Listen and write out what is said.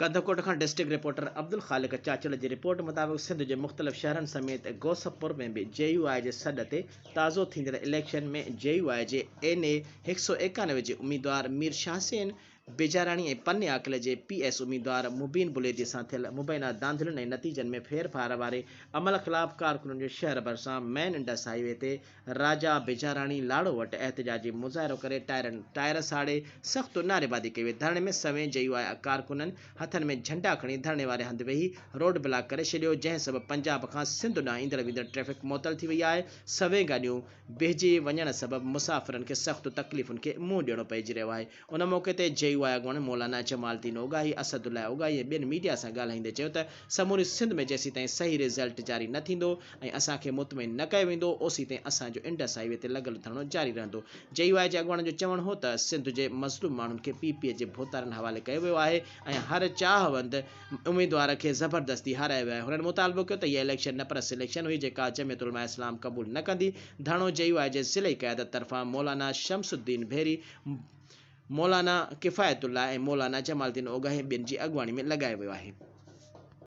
कंदकोट खां district reporter Abdul ख़ालिक चाचड़ जी report मुताबिक़ सिंध जे मुख़्तलिफ़ शहरनि समेत गोसपपुर में भी JUI जे सॾ ते ताज़ो थींदड़ इलेक्शन में JUI जे NA 191 जे उम्मीदवार मीर शाहसेन बेजाराणी ऐं पन्ने आकिले जे PS उम्मीदवार मुबीन बुलेदी सां थियल मुबैना दांधिलुनि ऐं नतीजनि में फेरफार वारे अमल ख़िलाफ़ कारकुननि जो शहर भरिसां मैन इंडस हाईवे ते राजा बेजाराणी लाड़ो वटि एहतजाजी मुज़ाहिरो करे टायर साड़े सख़्तु नारेबाज़ी कई वई। धरणे में सवें JUI कारकुननि हथनि में झंडा खणी धरणे वारे हंधि वेही रोड ब्लॉक करे छॾियो, जंहिं सबबि पंजाब खां सिंध ॾांहुं ईंदड़ वेंदड़ ट्रैफ़िक मुअतल थी वई आहे। सवें गाॾियूं बिहजी वञण सबबि मुसाफ़िरनि खे सख़्तु तकलीफ़ुनि खे मुंहुं ॾियणो पइजी रहियो आहे। उन मौक़े ते JUI अॻुवाण मौलाना जमालुद्दीन ओगाही, असदुल्लाह ओगाही ऐं ॿियनि मीडिया सां ॻाल्हाईंदे चयो त समूरी सिंध में जेसीं ताईं सही रिज़ल्ट जारी न थींदो ऐं असांखे मुतमिन न कयो वेंदो, ओसीं ताईं असांजो इंडस हाईवे ते लॻल धरणो जारी रहंदो। JUI जे अॻुवाणनि जो चवणु हो त सिंध जे मज़लूम माण्हुनि खे PPA जे भोतारनि हवाले कयो वियो आहे ऐं हर चाहवंद उम्मीदवार खे ज़बरदस्ती हारायो वियो आहे। हुननि मुतालबो कयो त इहा इलेक्शन न पर सिलेक्शन हुई जेका जमियत उलमा इस्लाम क़बूल न कंदी। धरणो JUI जे ज़िले क़यादत तरफ़ां मौलाना शमसुद्दीन भेरी, मौलाना किफ़ायतुल्लाह ऐं मौलाना जमालुद्दीन ओगाही ॿियनि जी अॻुवाणी में लॻायो वियो आहे।